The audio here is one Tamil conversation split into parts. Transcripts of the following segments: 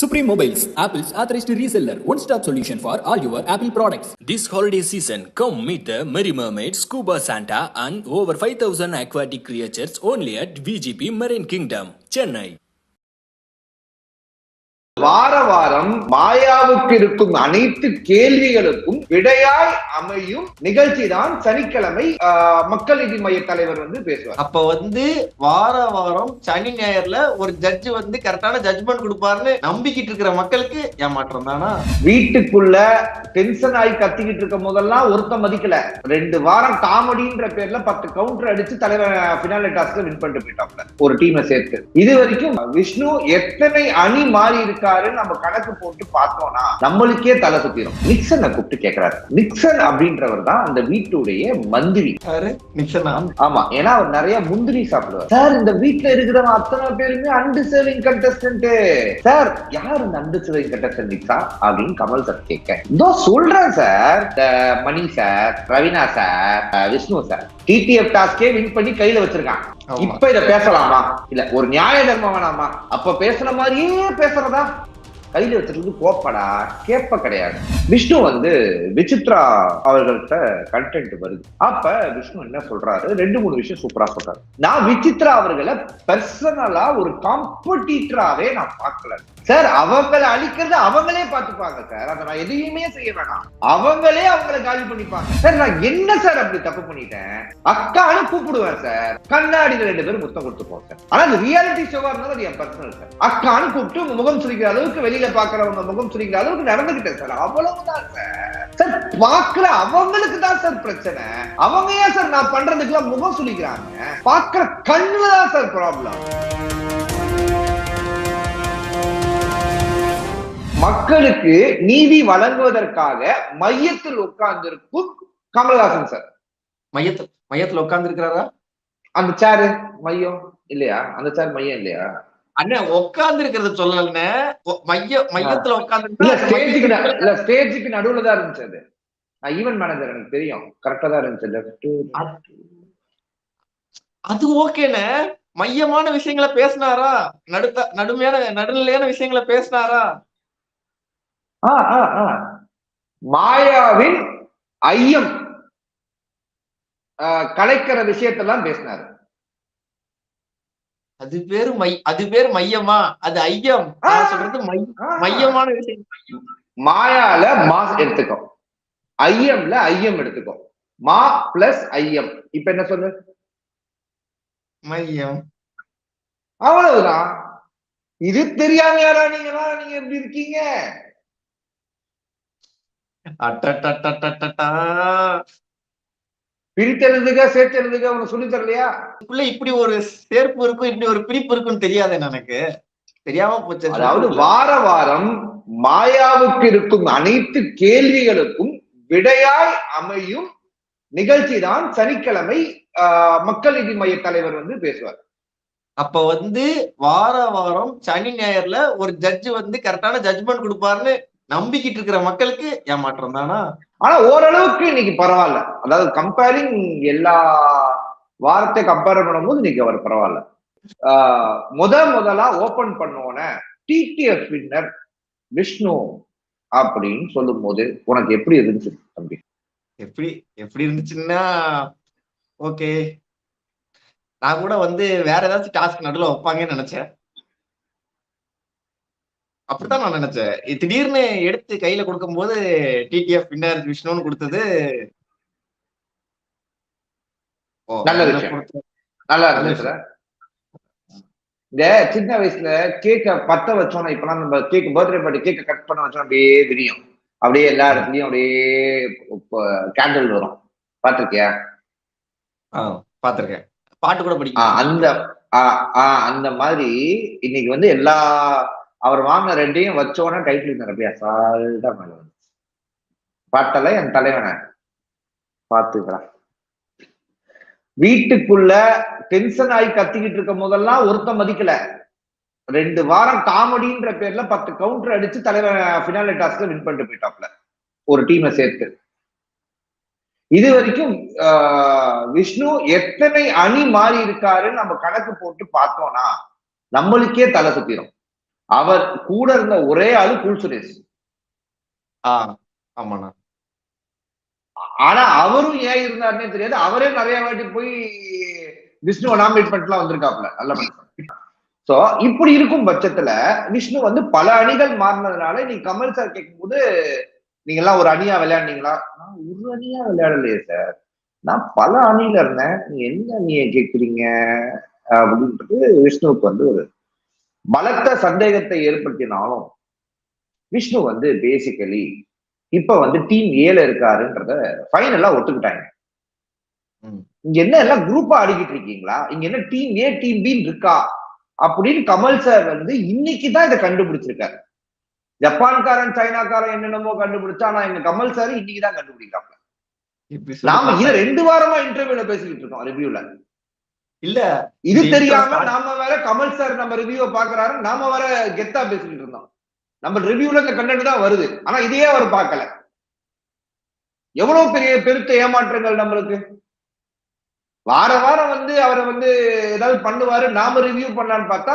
Supreme Mobiles, Apple's authorized reseller, one-stop solution for all your Apple products. This holiday season, come meet the Merry Mermaid, Scuba Santa and over 5,000 aquatic creatures only at VGP Marine Kingdom, Chennai. வார வாரம் மாயாவுக்கு இருக்கும் அனைத்து கேள்விகளுக்கும் விடையாய் அமையும் நிகழ்ச்சி தான் சனிக்கிழமை மக்கள் நீதி மைய தலைவர் பேசுவார். அப்ப வார வாரம் சனி ஞாயிறுல ஒரு ஜட்ஜ் கரெக்டான ஜட்ஜ்மெண்ட் கொடுப்பாருன்னு நம்பிக்கிட்டு இருக்கிற மக்களுக்கு ஏமாற்றம் தானா? வீட்டுக்குள்ள டென்ஷன் ஆகி கத்திக்கிட்டு இருக்கும் போதெல்லாம் ஒருத்தம் மதிக்கல. 2 வாரம் காமெடின்ற பேர்ல 10 கவுண்டர் அடிச்சு தலைவர் பினாலே டாஸ்க்ல வின் பண்ணிட்டு போயிட்டாப்ல ஒரு டீமை சேர்த்து. இது வரைக்கும் விஷ்ணு எத்தனை அணி மாறி இருக்கா நம்ம கணக்கு போட்டு பார்த்தோம்னா நம்மளுக்கே தலை சுத்திரும். நிக்சனை கூப்பிட்டு கேட்கிறாரு. நிக்சன் அப்படின்றவர் தான் அந்த வீட்டுடைய மந்திரி. ஆமா, ஏன்னா அவர் நிறைய முந்திரி சாப்பிடுவார். சார், இந்த வீட்டுல இருக்கிறவங்க அத்தனை பேருமே அன்டிசர்விங் கண்டஸ்டன்ட். சார், யார் இந்த அன்டிசர்விங் கண்டஸ்டன்ட் நிக்சா அப்படின்னு கமல் சார் கேட்க, இதோ சொல்றேன் sir, Mani sir, Raveena sir, Vishnu sir TTF டாஸ்கே வின் பண்ணி கையில வச்சிருக்கான். இப்ப இத பேசலாமா? இல்ல ஒரு நியாய தர்மம் வேணாமா? அப்ப பேசுற மாதிரியே பேசுறதா? கையில வச்சிருக்கு கோப்படா கேப்ப கிடையாது. விஷ்ணு விசித்ரா அவர்கள்ட்ட கண்டென்ட் வருது. அப்ப விஷ்ணு என்ன சொல்றாரு, 2-3 விஷயம் சூப்பரா சொல்றாரு. நான் விசித்ரா அவர்களை பர்சனலா ஒரு காம்படிட்டராவே நான் பார்க்கல சார். அவங்களை அழிக்கிறது அவங்களே பார்த்துப்பாங்க சார். அதை நான் எதையுமே செய்ய வேணாம், அவங்களே அவங்களை காலி பண்ணிப்பாங்க சார். நான் என்ன சார் அப்படி தப்பு பண்ணிட்டேன்? அக்கானு கூப்பிடுவேன் சார், கண்ணாடியில 2 பேரும் முத்தம் கொடுத்துப்போம் சார். ஆனா அது ரியாலிட்டி ஷோவா இருந்தாலும் அது என் பர்சனல் சார். அக்கானு கூப்பிட்டு உங்க முகம் சுரிக்கிற அளவுக்கு, வெளியில பாக்குறவங்க முகம் சுரிக்கிற அளவுக்கு நடந்துகிட்டேன் சார். அவ்வளவுதான் சார். சார், பாக்குற அவங்களுக்கு தான் சார் பிரச்சனை. அவங்க ஏன் சார் நான் பண்றதுக்குலாம் முகம் சுரிக்கிறாங்க? பாக்குற கண்ணுலதான் சார் ப்ராப்ளம். மக்களுக்கு நீதி வழங்குவதற்காக மையத்தில் உட்கார்ந்திருக்கும் கமல்ஹாசன் சார். மையத்துல உட்கார்ந்து இருக்கிறாரா? அந்த சேரு மையம் இல்லையா? அந்த சேர் மையம் இல்லையா? அண்ணா உட்கார்ந்து இருக்கிறது சொல்லல, மையத்துல உட்கார்ந்து ஸ்டேஜுக்கு நடுவுல தான் இருந்துச்சு. அது நான் ஈவென்ட் மேனேஜர், எனக்கு தெரியும், கரெக்டா தான் இருந்துச்சு. அது ஓகேண்ணே. மையமான விஷயங்களை பேசினாரா? நடுநிலையான விஷயங்களை பேசினாரா? மாயாவின் ஐயம் கலைக்கிற விஷயத்தெல்லாம் பேசினாரு. அது பேரு மையமா? அது ஐயம். சொல்றது மையமான விஷயம். மாயால மாஸ் எடுத்துக்கோ, ஐயம்ல ஐயம் எடுத்துக்கோ. மா பிளஸ் ஐயம் இப்ப என்ன சொல்லு? மையம். அவ்வளவுதான். இது தெரியாம யாரா நீங்களா? நீங்க எப்படி இருக்கீங்க? பிரித்தெழுதுக சேர்த்தெழுதுக உனக்கு சொல்லி தரலையா? இப்படி ஒரு சேர்ப்பு இருக்கும், இப்படி ஒரு பிரிப்பு இருக்குன்னு தெரியாது எனக்கு. தெரியாம போச்சு. அதாவது வார வாரம் மாயாவுக்கு இருக்கும் அனைத்து கேள்விகளுக்கும் விடையாய் அமையும் நிகழ்ச்சி தான் சனிக்கிழமை மக்கள் நீதி மைய தலைவர் பேசுவார். அப்ப வார வாரம் சனி ஞாயிறுல ஒரு ஜட்ஜ் கரெக்டான ஜட்ஜ்மெண்ட் கொடுப்பாருன்னு நம்பிக்கிட்டு இருக்கிற மக்களுக்கு ஏமாற்றம் தானா? ஆனா ஓரளவுக்கு இன்னைக்கு பரவாயில்ல. அதாவது கம்பேரிங் எல்லா வாரத்தை கம்பேர் பண்ணும்போது இன்னைக்கு அவர் பரவாயில்ல. முதலா ஓபன் பண்ணோன டிடிஎஃப் வின்னர் விஷ்ணு அப்படின்னு சொல்லும் போது உனக்கு எப்படி இருந்துச்சு தம்பி? எப்படி இருந்துச்சுன்னா, ஓகே, நான் கூட வேற ஏதாச்சும் டாஸ்க் நடுவில் வைப்பாங்கன்னு நினைச்சேன். அப்படித்தான் நான் நினைச்சேன். திடீர்னு எடுத்து கையில கொடுக்கும் போது டிடிஎஃப் வின்னர் விஷ்ணுன்னு கொடுத்தது நல்லா இருந்துச்சு. இந்த சின்ன வயசுல கேக்க பத்த வச்சோம்னா, இப்பெல்லாம் நம்ம கேக் பர்த்டே பார்ட்டி கேக்க கட் பண்ண வச்சோம், அப்படியே விரியும், அப்படியே எல்லா இடத்துலயும் அப்படியே கேண்டில் வரும். பாத்திருக்கியா? பாத்திருக்கேன். பாட்டு கூட படிக்கும். அந்த மாதிரி இன்னைக்கு எல்லா அவர் வாங்கின 2ஐயும் வச்சோன்னா டைட்டில் நிறைய சால்டா மேல வந்து பாட்டல என் தலைவனை பாத்துக்கிறான். வீட்டுக்குள்ள டென்ஷன் ஆகி கத்திக்கிட்டு இருக்கும் போதெல்லாம் ஒருத்தம் மதிக்கல. 2 வாரம் காமெடின்ற பேர்ல 10 கவுண்டர் அடிச்சு தலைவர் பினாலே டாஸ்க்ல வின் பண்ணிட்டு போயிட்டாப்ல ஒரு டீமை சேர்த்து. இது வரைக்கும் விஷ்ணு எத்தனை அணி மாறி இருக்காருன்னு நம்ம கணக்கு போட்டு பார்த்தோம்னா நம்மளுக்கே தலை சுத்திரும். அவர் கூட இருந்த ஒரே ஆளு கூல் சுரேஷ். ஆமாண்ணா. ஆனா அவரும் ஏன் இருந்தாருன்னே தெரியாது. அவரே நிறைய வாட்டி போய் விஷ்ணுவை நாமினேட் பண்ணிட்டுலாம் வந்திருக்காப்ல. நல்ல மனுஷன். சோ இப்படி இருக்கும் பட்சத்துல விஷ்ணு வந்து பல அணிகள் மாறினதுனால நீ கமல் சார் கேட்கும்போது நீங்க எல்லாம் ஒரு அணியா விளையாடுனீங்களா? நான் ஒரு அணியா விளையாடலையே சார், நான் பல அணியில இருந்தேன், நீ என்ன அணியை கேட்குறீங்க அப்படின்றது விஷ்ணுவுக்கு வந்து ஒரு பலத்த சந்தேகத்தை ஏற்படுத்தினாலும் விஷ்ணு வந்து பேசிக்கலி இப்ப வந்து டீம் ஏல இருக்காருன்றத ஃபைனலா ஒத்துக்கிட்டாங்க. இங்க என்ன எல்லாம் குரூப்பா ஆடிக்கிட்டு இருக்கீங்களா? இங்க என்ன டீம் ஏ டீம் பி இருக்கா அப்படின்னு கமல் சார் வந்து இன்னைக்குதான் இதை கண்டுபிடிச்சிருக்காரு. ஜப்பான்காரன் சைனாக்காரன் என்னென்னமோ கண்டுபிடிச்சா, ஆனா எங்க கமல் சார் இன்னைக்குதான் கண்டுபிடிக்கிறாங்க. நாம இதை 2 வாரமா இன்டர்வியூல பேசிக்கிட்டு இருக்கோம், ரிவ்யூல. இல்ல இது தெரியாம நாம வேற கமல் சார் நம்ம ரிவ்யூவை பாக்குறாரு, நாம வேற கெத்தா பேசிக்கிட்டு இருந்தோம். நம்ம ரிவ்யூல இந்த கண்டென்ட் தான் வருது, ஆனா இதையே அவர் பார்க்கல. எவ்வளவு பெரிய பெருத்த ஏமாற்றங்கள் நம்மளுக்கு. வார வாரம் வந்து அவரை வந்து ஏதாவது பண்ணுவாரு, நாம ரிவ்யூ பண்ணலான்னு பார்த்தா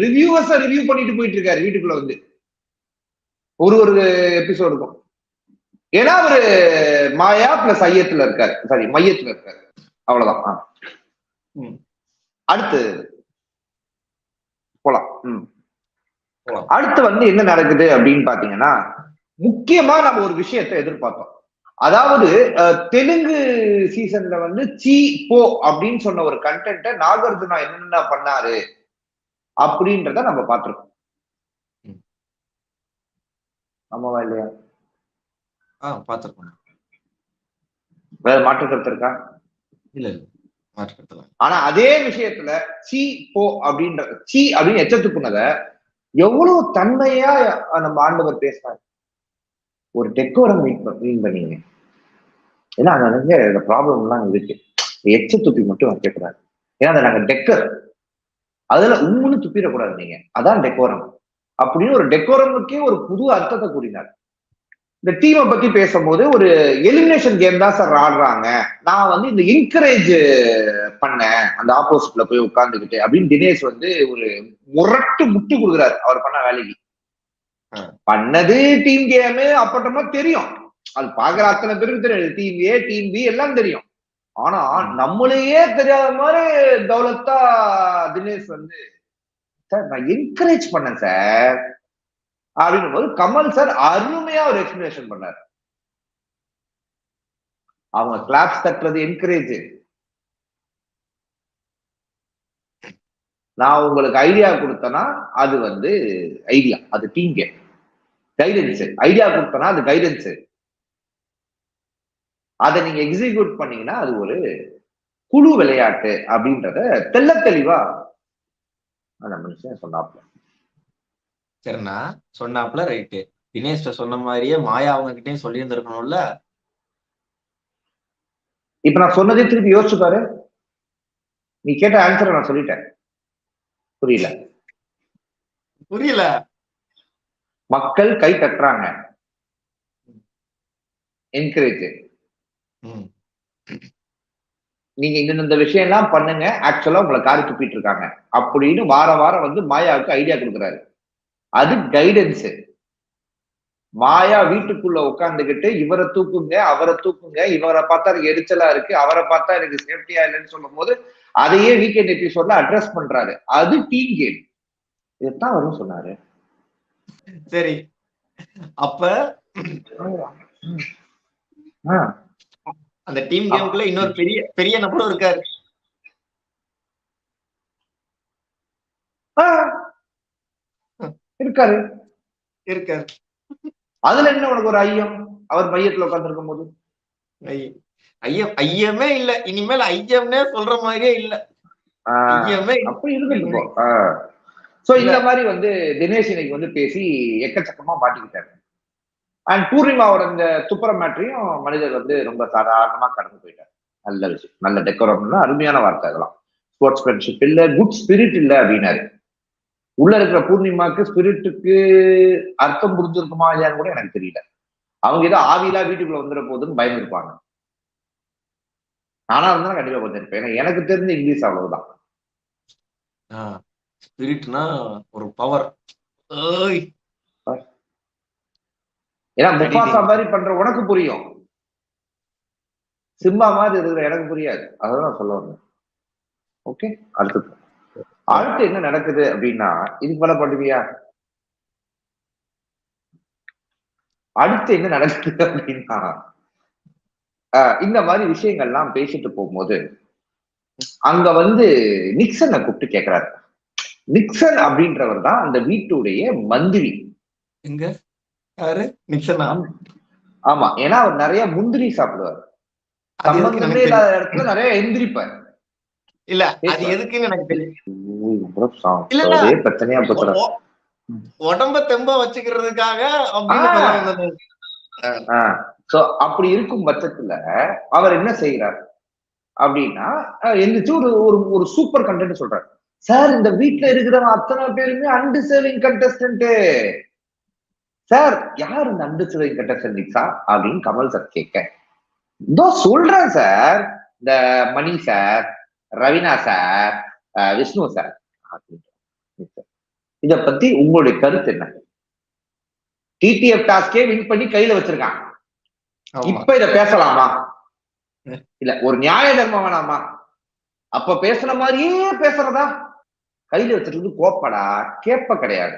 ரிவ்யூவர்ஸ ரிவ்யூ பண்ணிட்டு போயிட்டு இருக்காரு வீட்டுக்குள்ள வந்து ஒரு எபிசோடுக்கும். ஏன்னா அவரு மாயா பிளஸ் ஐயத்துல இருக்காரு, சாரி மையத்துல இருக்காரு, அவ்வளவுதான். அடுத்து போலாம். அடுத்து வந்து என்ன நடக்குது அப்படின்னு பாத்தீங்கன்னா, முக்கியமா நம்ம ஒரு விஷயத்தை எதிர்பார்த்தோம். அதாவது தெலுங்கு சீசன்ல வந்து சி போ அப்படின்னு சொன்ன ஒரு கண்டென்ட்டை நாகார்ஜுனா என்னென்ன பண்ணாரு அப்படின்றத நம்ம பார்த்திருக்கோம். ஆமாவா இல்லையா? பார்த்திருக்கோம். வேற மாற்று கருத்து இருக்கா? இல்ல மாற்று கருத்து. ஆனா அதே விஷயத்துல சி போ அப்படின்ற சி அப்படின்னு எச்சத்துக்குனத எவ்வளவு தன்மையா நம்ம ஆண்டவர் பேசினார். ஒரு டெக்கோரம் மீன் பண்ணீங்க. ஏன்னா அங்க ப்ராப்ளம் எல்லாம் இருக்கு. எச்ச துப்பி மட்டும் வைக்கக்கூடாது. ஏன்னா அதை நாங்க டெக்கர், அதுல உண்மைன்னு துப்பிடக்கூடாது நீங்க, அதான் டெக்கோரம் அப்படின்னு ஒரு டெக்கோரமுக்கே ஒரு புது அர்த்தத்தை கூறினார். இந்த டீமை பத்தி பேசும்போது ஒரு எலிமினேஷன் கேம் தான் சார் ஆடுறாங்க, நான் வந்து இந்த என்கரேஜ் பண்ணேன் அந்த ஆப்போசிட்ல போய் உட்கார்ந்துக்கிட்டு அப்படின்னு தினேஷ் வந்து ஒரு முரட்டு முட்டு கொடுக்குறாரு அவர் பண்ண வேலைக்கு. பண்ணது டீம் கேமு அப்பட்டமா தெரியும், அது பாக்குற அத்தனை பேருக்கு தெரியும், டீம் ஏ டீம் பி எல்லாம் தெரியும். ஆனா நம்மளையே தெரியாத மாதிரி தௌலத்தா தினேஷ் வந்து சார் நான் என்கரேஜ் பண்ணேன் சார் அப்படின்னும் போது கமல் சார் அருமையா ஒரு எக்ஸ்பிளேஷன் பண்ணாரு. அவங்க கிளாப்ஸ் தட்டுறது என்கரேஜ், நான் உங்களுக்கு ஐடியா கொடுத்தேன்னா அது வந்து ஐடியா, அது டீம் கேம். கைடன்ஸ், ஐடியா கொடுத்தனா அது கைடன்ஸ், அதை நீங்க எக்ஸிக்யூட் பண்ணீங்கன்னா அது ஒரு குழு விளையாட்டு அப்படின்றத தெள்ள தெளிவா அந்த மனுஷன் சொன்னாப்ல. சரிண்ணா, சொன்னாப்ல ரைட்டு. தினேஷ் சொன்ன மாதிரியே மாயா அவங்க கிட்டயும் சொல்லி இருந்திருக்கணும்ல. இப்ப நான் சொன்னதே திருப்பி யோசிச்சு பாரு, நீ கேட்ட ஆன்சரை நான் சொல்லிட்டேன். புரியல? புரியல. மக்கள் கை தட்டுறாங்க, என்கரேஜ். நீங்க இந்த விஷயம் எல்லாம் பண்ணுங்க, ஆக்சுவலா உங்களை காரி துப்பிட்டு இருக்காங்க அப்படின்னு வார வாரம் வந்து மாயாவுக்கு ஐடியா கொடுக்குறாரு, அது கைடன்ஸ். மாயா வீட்டுக்குள்ள உட்காந்துக்கிட்டு இவரை தூக்குங்க அவரை தூக்குங்க, இவரை பார்த்தா எனக்கு எரிச்சலா இருக்கு, அவரை பார்த்தா எனக்கு சேஃப்டியா இல்லைன்னு சொல்லும் போது அதையே வீக்கெண்ட் எபிசோட்ல அட்ரஸ் பண்றாரு, அது டீம் கேம். இதுதான் வரும் சொன்னாரு. சரி, அப்ப அந்த டீம் கேமுக்குள்ள இன்னொரு பெரிய பெரிய நபரும் இருக்காரு. இருக்காரு இருக்காரு. அதுல என்ன உனக்கு ஒரு ஐயம்? அவர் மையத்துல உட்கார்ந்து இருக்கும் போது ஐயமே இல்ல, இனிமேல் ஐயம்னே சொல்ற மாதிரியே இல்ல. அப்படி இருந்துட்டு சோ இந்த மாதிரி வந்து தினேஷ் இன்னைக்கு வந்து பேசி எக்கச்சக்கமா மாட்டிக்கிட்டாரு. அண்ட் பூர்ணிமாவோட இந்த துப்புர மேட்டரையும் மனிதர் வந்து ரொம்ப சாதாரணமா கடந்து போயிட்டார். நல்ல விஷயம், நல்ல டெக்கோரம்னா அருமையான வார்த்தை அதெல்லாம். ஸ்போர்ட்ஸ்மேன்ஷிப் இல்ல, குட் ஸ்பிரிட் இல்ல அப்படின்னாரு. உள்ள இருக்கிற பூர்ணிமாக்கு ஸ்பிரிட்டுக்கு அர்த்தம் புரிஞ்சிருக்குமா இல்லையான்னு கூட எனக்கு தெரியல. அவங்க ஏதோ ஆவிலா வீட்டுக்குள்ள வந்துட போதுன்னு பயந்துருப்பாங்க. நானா இருந்தாலும் கண்டிப்பா கொஞ்சம் ஏன்னா எனக்கு தெரிஞ்ச இங்கிலீஷ் அவ்வளவுதான். ஸ்பிரிட்னா ஒரு பவர், ஓய் ஏன்னா முஃபாசா மாதிரி பண்ற உனக்கு புரியும், சிம்பா மாதிரி இருக்கிற எனக்கு புரியாது. அதான் நான் சொல்ல வந்தேன். ஓகே, அடுத்து என்ன நடக்குது அப்படின்னா, இதுக்கு மேல பண்ணுவியா? அடுத்து என்ன நடக்குது அப்படின்னா, இந்த மாதிரி விஷயங்கள்லாம் பேசிட்டு போகும்போது அங்க வந்து நிக்சனை கூப்பிட்டு கேட்கிறாரு. நிக்சன் அப்படின்றவர் தான் அந்த வீட்டுடைய மந்திரி. எங்க யாரு நிக்சனா? ஆமா, ஏன்னா அவர் நிறைய முந்திரி சாப்பிடுவார், சம்பந்தமே இல்லாத இடத்துல நிறைய எந்திரிப்பார். இல்ல அது எதுக்குன்னு எனக்கு தெரியும். பிரச்சனையா போச்சு, உடம்ப தெம்பா வச்சுக்கிறதுக்காக அப்படின்னு. அப்படி இருக்கும் பட்சத்துல அவர் என்ன செய்யறார் அப்படின்னா, எந்திரிச்சு ஒரு சூப்பர் கண்டென்ட் சொல்றாரு. சார், இந்த வீட்டுல இருக்கிறவங்க அத்தனை பேருமே அன்டிசர்விங் கண்டஸ்டன்ட் சார். யார் இந்த அன்டிசர்விங் கண்டஸ்டன்ட் நிக்ஸா அப்படின்னு கமல் சார் கேட்க, இதோ சொல்றேன் சார், இந்த Mani sir, Ravina sir, Vishnu sir. இத பத்தி உங்களுடைய கருத்து என்ன? டிடிஎஃப் டாஸ்கே வின் பண்ணி கையில வச்சிருக்கான், இப்ப இத பேசலாமா? இல்ல ஒரு நியாய தர்மம் வேணாமா? அப்ப பேசுன மாதிரியே பேசுறதா? கையில வச்சிருக்கு கோப்படா, கேப்ப கிடையாது,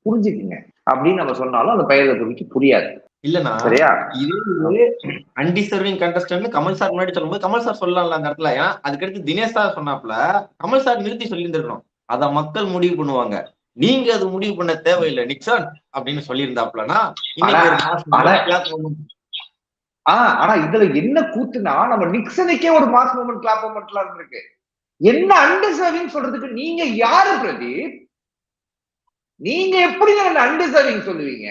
புரிஞ்சுக்குங்க அப்படின்னு நம்ம சொன்னாலும் அந்த பெயரை குறித்து புரியாது. இல்லனா சரியா? இது அன்டிசர்விங் கண்டஸ்டன்ட் கமல் சார் முன்னாடி சொல்லும்போது கமல் சார் சொல்லலாம்ல அந்த இடத்துல. ஏன்னா அதுக்கடுத்து தினேஷ் சார் சொன்னாப்ல, கமல் சார் நிறுத்தி சொல்லியிருந்திருக்கணும், அத மக்கள் முடிவு பண்ணுவாங்க, நீங்க அது முடிவு பண்ண தேவையில்லை நிக்சன் அப்படின்னு சொல்லியிருந்தாப்லனா. ஆனா இதுல என்ன கூத்துனா, நம்ம நிக்சனுக்கே ஒரு மாஸ் மூமெண்ட் கிளாப் மூமெண்ட்லாம் இருக்கு. என்ன அன்டிசர்விங் சொல்றதுக்கு நீங்க யாரு பிரதீப்? நீங்க எப்படி அன்டிசர்விங் சொல்லுவீங்க?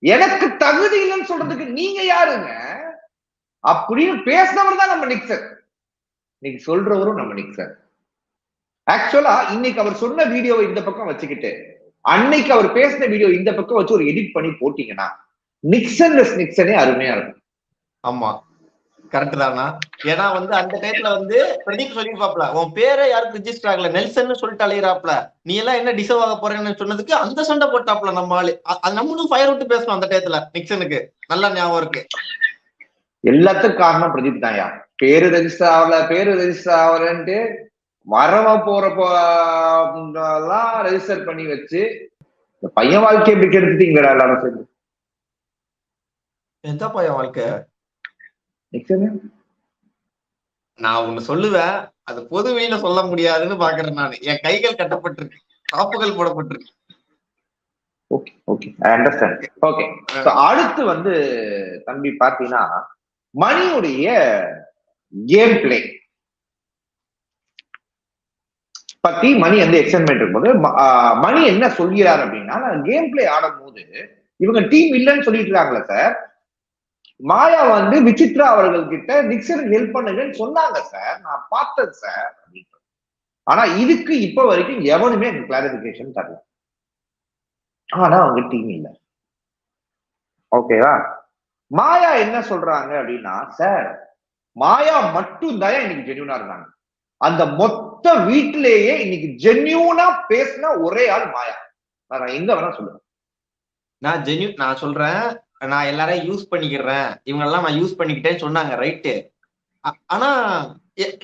எனக்கு தகுதி இல்லைன்னு சொல்றதுக்கு நீங்க யாருங்க அப்படின்னு பேசினவர் தான் நம்ம நிக்சன். இன்னைக்கு சொல்றவரும் நம்ம நிக்சன். ஆக்சுவலா இன்னைக்கு அவர் சொன்ன வீடியோவை இந்த பக்கம் வச்சுக்கிட்டு அன்னைக்கு அவர் பேசின வீடியோ இந்த பக்கம் வச்சு ஒரு எடிட் பண்ணி போட்டீங்கன்னா நிக்சனே அருமையா இருக்கும். ஆமா, கரெக்ட் தானா? ஏன்னா வந்து அந்த டைத்துல வந்து பிரதீப் சொல்லிருப்பாப்ல, உன் பேரை யாருக்கு ரிஜிஸ்டர் ஆகல, நெல்சன் சொல்லிட்டு அலையிறாப்ல, நீ எல்லாம் என்ன டிசர்வ் ஆக போறேன்னு சொன்னதுக்கு அந்த சண்டை போட்டாப்ல நம்ம ஆளு. அது நம்மளும் ஃபயர் விட்டு பேசணும் அந்த டயத்துல. நிக்சனுக்கு நல்லா ஞாபகம் இருக்கு. எல்லாத்துக்கும் காரணம் பிரதீப் தான்யா. பேரு ரெஜிஸ்டர் ஆகலன்ட்டு வரவ போறப்பெல்லாம் ரெஜிஸ்டர் பண்ணி வச்சு இந்த பையன் வாழ்க்கையை எப்படி கெடுத்துட்டீங்களா எல்லாரும் சேர்ந்து? எந்த பையன் வாழ்க்கை? நான் ஒண்ணு சொல்லுவேன், அது பொது வெளியில சொல்ல முடியாதுன்னு பாக்குறேன் நானு. என் கைகள் கட்டப்பட்டிருக்கு, காப்புகள் போடப்பட்டிருக்கு. Okay okay, I understand. Okay, அடுத்து வந்து தம்பி பாத்தீங்கன்னா மணியுடைய கேம் பிளே பத்தி மணி வந்து எக்ஸ்பிளைன் இருக்கும்போது மணி என்ன சொல்கிறார் அப்படின்னா, கேம் பிளே ஆடும் போது இவங்க டீம் இல்லைன்னு சொல்லிட்டு இருக்காங்களே சார், மாயா வந்து விசித்ரா அவர்கள் கிட்ட நிக்சனுக்கு ஹெல்ப் பண்ணுங்கன்னு சொன்னாங்க சார், நான் பார்த்தேன் சார் அப்படின்னு. ஆனா இதுக்கு இப்ப வரைக்கும் எவனுமே எனக்கு கிளாரிபிகேஷன் தரல. ஆனா அவங்க டீம் இல்ல. ஓகேவா? மாயா என்ன சொல்றாங்க அப்படின்னா, சார் மாயா மட்டும் தான் இன்னைக்கு ஜென்யூனா இருந்தாங்க. அந்த மொத்த வீட்டிலேயே இன்னைக்கு ஜென்யூனா பேசின ஒரே ஆள் மாயா. நான் எங்க வேணா சொல்லுவேன், நான் சொல்றேன், நான் எல்லாரையும் யூஸ் பண்ணிக்கிறேன், இவங்க எல்லாம் நான் யூஸ் பண்ணிக்கிட்டேன்னு சொன்னாங்க, ரைட்டு. ஆனா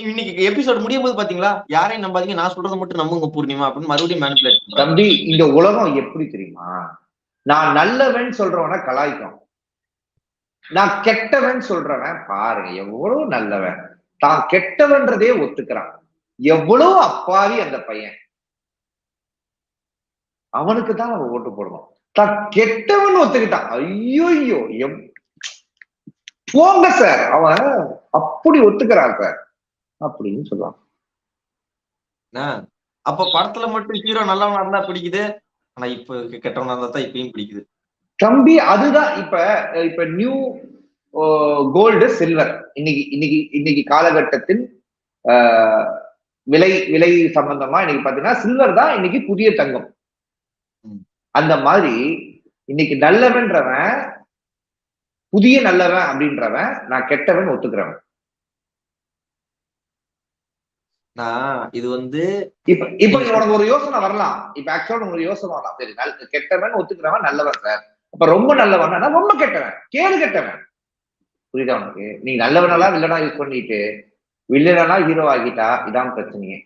இன்னைக்கு எபிசோட் முடியும் போது பாத்தீங்களா, யாரையும் நம்பாதீங்க, நான் சொல்றது மட்டும் நம்புங்க பூர்ணிமா அப்படின்னு மறுபடியும் மேனிபுலேட். தம்பி, இந்த உலகம் எப்படி தெரியுமா? நான் நல்லவன் சொல்றவன கலாய்க்கும், நான் கெட்டவன் சொல்றவன் பாருங்க எவ்வளவு நல்லவன், தான் கெட்டவன்றதே ஒத்துக்கிறான். எவ்வளவு அப்பாவி அந்த பையன், அவனுக்கு தான் அவன் ஓட்டு போடணும். தான் கெட்டவன் ஒத்துக்கிட்டான், ஐயோ போங்க சார், அவன் அப்படி ஒத்துக்கிறான் சார் அப்படின்னு சொல்லுவான். அப்ப படத்துல மட்டும் ஹீரோ நல்லவனா இருந்தா பிடிக்குது, ஆனா இப்ப கெட்டவனா இருந்தா தான் இப்பயும் பிடிக்குது தம்பி. அதுதான் இப்ப நியூ கோல்டு சில்வர். இன்னைக்கு காலகட்டத்தில் விலை சம்பந்தமா இன்னைக்கு பாத்தீங்கன்னா சில்வர் தான் இன்னைக்கு புதிய தங்கம். அந்த மாதிரி இன்னைக்கு நல்லவன்றவன், புதிய நல்லவன் அப்படின்றவன் நான் கெட்டவன் ஒத்துக்கிறவன். இது வந்து இப்ப உனக்கு ஒரு யோசனை வரலாம். இப்ப ஆக்சுவலா ஒரு யோசனை வரலாம். சரி, கெட்டவன் ஒத்துக்கிறவன் நல்லவன் சார். அப்ப ரொம்ப நல்லவன் ரொம்ப கெட்டவன், கேடு கெட்டவன். புரியுதா உனக்கு? நீ நல்லவனெல்லாம் வில்லனா யூஸ் பண்ணிட்டு வில்லனா ஹீரோ ஆகிட்டா இதான் பிரச்சனையே.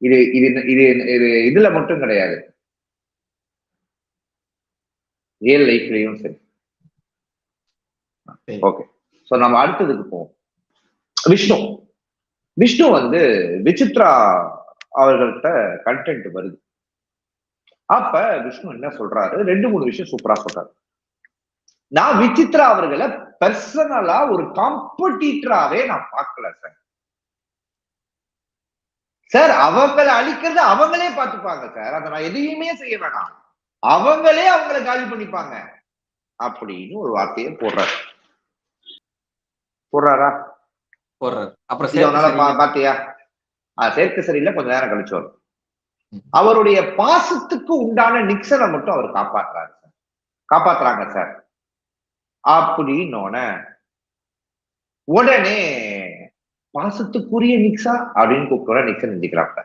இது இது இது இது இதுல மட்டும் கிடையாது, ரியல் லைஃப்லயும் சரி. ஓகே, சோ நம்ம அடுத்ததுக்கு போவோம். விஷ்ணு வந்து விசித்ரா அவர்கள்ட்ட கண்டென்ட் வருது. அப்ப விஷ்ணு என்ன சொல்றாரு, 2-3 விஷயம் சூப்பரா சொல்றாரு. நான் விசித்ரா அவர்களை பர்சனலா ஒரு காம்படிட்டராவே நான் பார்க்கல சார். சார் அவங்களை அழிக்கிறது அவங்களே பார்த்துப்பாங்க சார், அதை நான் எதையுமே செய்ய வேணாம், அவங்களே அவங்களை காலி பண்ணிப்பாங்க அப்படின்னு ஒரு வார்த்தையை போடுறாரா? அப்புறம் பாத்தியா, சேர்க்க சரியில்லை, கொஞ்ச நேரம் கழிச்சு வரும். அவருடைய பாசத்துக்கு உண்டான நிக்சனை மட்டும் அவர் காப்பாத்துறாங்க சார் அப்படின்னோன உடனே பாசத்துக்குரிய நிக்சா அப்படின்னு கூப்பிட நிக்சன் நிந்திக்கிறாங்க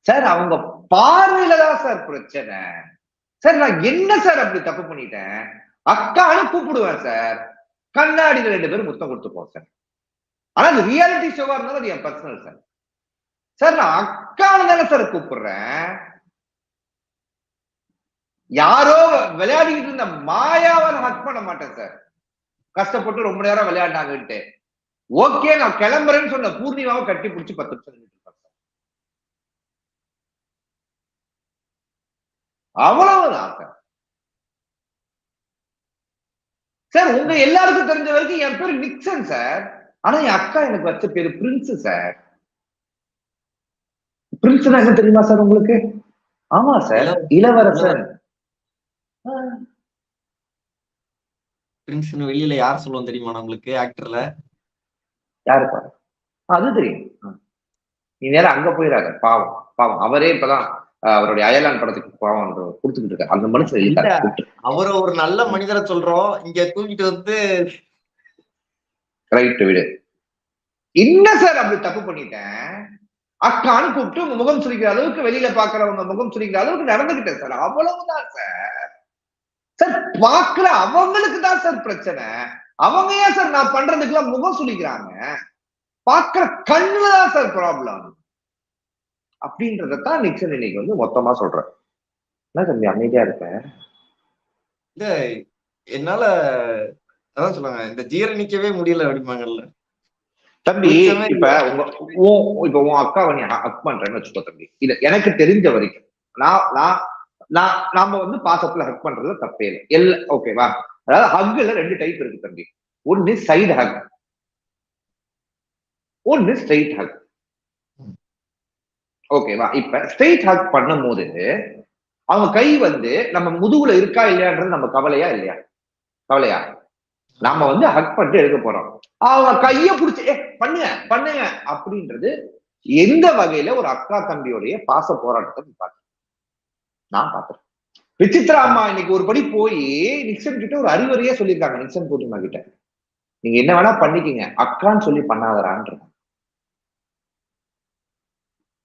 சார். அவங்க பார்வையில தான் சார் பிரச்சனை சார். நான் என்ன சார் அப்படி தப்பு பண்ணிட்டேன்? அக்கான்னு கூப்பிடுவேன் சார், கண்ணாடியில 2 பேரும் முத்தம் கொடுத்துப்போம் சார். ஆனா அது ரியாலிட்டி ஷோவா இருந்தாலும் அது என் பர்சனல் சார். சார் நான் அக்கான்னு தானே சார் கூப்பிடுறேன். யாரோ விளையாடிக்கிட்டு இருந்த மாயாவை ஹக் பண்ண மாட்டேன் சார், கஷ்டப்பட்டு ரொம்ப நேரம் விளையாடினாங்கன்ட்டு. ஓகே, நான் கிளம்புறேன்னு சொன்ன பூர்ணிமாவை கட்டி பிடிச்சி 10 நிமிஷம் இருப்பேன் சார். அவ்வளவுதான் சார். சார் உங்க எல்லாருக்கும் தெரிஞ்ச வரைக்கும் என் பேரு நிக்சன் சார், ஆனா என் அக்கா எனக்கு வச்ச பேரு பிரின்ஸ் சார். பிரின்ஸ்னா என்ன தெரியுமா சார் உங்களுக்கு? ஆமா சார், இளவரசன். பிரின்ஸ்னு வெளியில யார் சொல்லுவோம் தெரியுமா நம்மளுக்கு? ஆக்டர்ல யாருப்பா? அது தெரியும். நீ நேரம் அங்க போயிடாத. பாவம் அவரே இப்பதான் அவருடைய அயலான் படத்துக்கு பாவம் கொடுத்துக்கிட்டு இருக்காரு. அந்த மனுஷன் இல்ல, அவரை ஒரு நல்ல மனிதரை சொல்றோம், இங்க தூக்கிட்டு வந்து ரைட் விடு. என்ன சார் அப்படி தப்பு பண்ணிட்டேன்? அக்கான்னு கூப்பிட்டு உங்க முகம் சுரிக்கிற அளவுக்கு, வெளியில பாக்குறவங்க முகம் சுரிக்கிற அளவுக்கு நடந்துகிட்டேன் சார். அவ்வளவுதான் சார். சார் பாக்குற அவங்களுக்கு தான் சார் பிரச்சனை. அவங்க ஏன் சார் நான் பண்றதுக்கெல்லாம் முகம் சுளிக்கிறாங்க? பாக்குற கண்ணுலதான் சார் ப்ராப்ளம் அப்படின்றதான் நிக்சன் இன்னைக்கு வந்து மொத்தமா சொல்றேன். என்ன தம்பி அமைதியா இருப்பேன்? இல்ல, என்னால அதான் சொல்லுவாங்க, இந்த ஜீரணிக்கவே முடியல அப்படிம்பாங்கல்ல தம்பி. இப்ப உன் அக்காவை நீ ஹக் பண்றேன்னு வச்சுக்கோ தம்பி. இல்ல, எனக்கு தெரிஞ்ச வரைக்கும் நாம வந்து பாசத்துல ஹக் பண்றது தப்பே இல்லை. ஓகேவா? அதாவது ஹக்ல 2 டைப் இருக்கு தம்பி. ஒன்னு சைடு ஹக், ஒன்னு ஸ்ட்ரெயிட் ஹக். ஓகேவா? இப்ப ஸ்ட்ரெயிட் ஹக் பண்ணும் போது அவங்க கை வந்து நம்ம முதுகுல இருக்கா இல்லையான்றது நம்ம கவலையா? நாம வந்து ஹக் பண்ணிட்டு எடுக்க போறோம். அவங்க கைய பிடிச்சி பண்ணுங்க அப்படின்றது எந்த வகையில ஒரு அக்கா தம்பியோடைய பாச போராட்டத்தை நான் பார்த்தேன். விசித்ரா அம்மா இன்னைக்கு ஒரு படி போய் நிக்சன் கிட்ட ஒரு அறிவுரையே சொல்லியிருக்காங்க. நிக்சன் பூர்ணிமா கிட்ட, நீங்க என்ன வேணா பண்ணிக்கீங்க, அக்கான்னு சொல்லி பண்ணாதரான்ற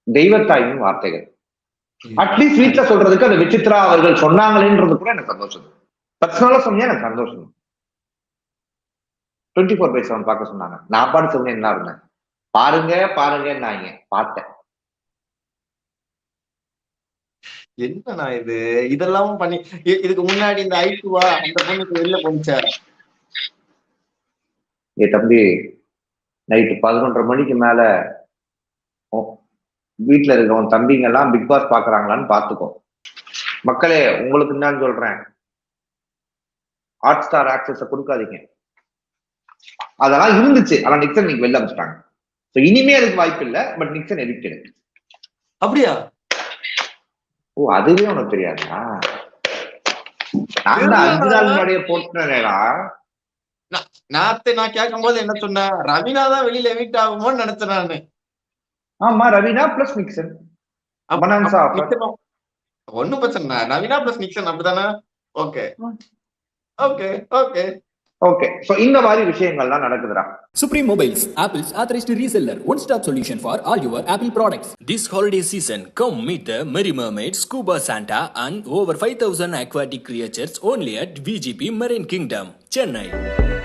தெய்வத்தாயின் வார்த்தைகள். அட்லீஸ்ட் வீட்டுல சொல்றதுக்கு அந்த விசித்ரா அவர்கள் சொன்னாங்களேன்றது கூட எனக்கு சந்தோஷம். பர்சனலா சொன்னீங்க, எனக்கு சந்தோஷம். 24/7 பார்க்க சொன்னாங்க. நான் பாட்டு சொன்னேன், என்ன இருந்தேன் பாருங்க பார்த்தேன். என்னண்ணா இதெல்லாம் பண்ணி இதுக்கு முன்னாடி இந்த ஐட்டுவா அந்த பொண்ணுக்கு வெளில போனுச்சா? தம்பி, நைட்டு 11:30 மணிக்கு மேல வீட்டுல இருக்கவன் தம்பிங்க எல்லாம் பிக் பாஸ் பாக்குறாங்களான்னு பாத்துக்கோ. மக்களே, உங்களுக்கு என்னன்னு சொல்றேன், ஹாட் ஸ்டார் ஆக்சஸ் கொடுக்காதீங்க. அதெல்லாம் இருந்துச்சு, ஆனா நிக்சன் இன்னைக்கு வெளில அமைச்சிட்டாங்க. இனிமே அதுக்கு வாய்ப்பு இல்லை. But Nixon evicted. அப்படியா? ஓ, அதுவே உனக்கு தெரியாதா? நான் 5 நாள் முன்னாடியே போட்டேன்டா. நான் கேட்கும் போது என்ன சொன்னேன், ரவீனா தான் வெளியில எவிக்ட் ஆகுமோன்னு நினைச்சேன் நானு. ஆமா, ரவீனா பிளஸ் நிக்சன். ஒண்ணும் பிரச்சனை, ரவீனா பிளஸ் நிக்சன் அப்படித்தானே? ஓகே. ஓகே, சோ இந்த மாதிரி விஷயங்கள்லாம் நடக்குதுடா. Supreme Mobiles, Apple's authorized reseller. One-stop solution for all your Apple products. This holiday season, come meet the Merry Mermaid, Scuba Santa and over 5,000 aquatic creatures only at VGP Marine Kingdom, Chennai.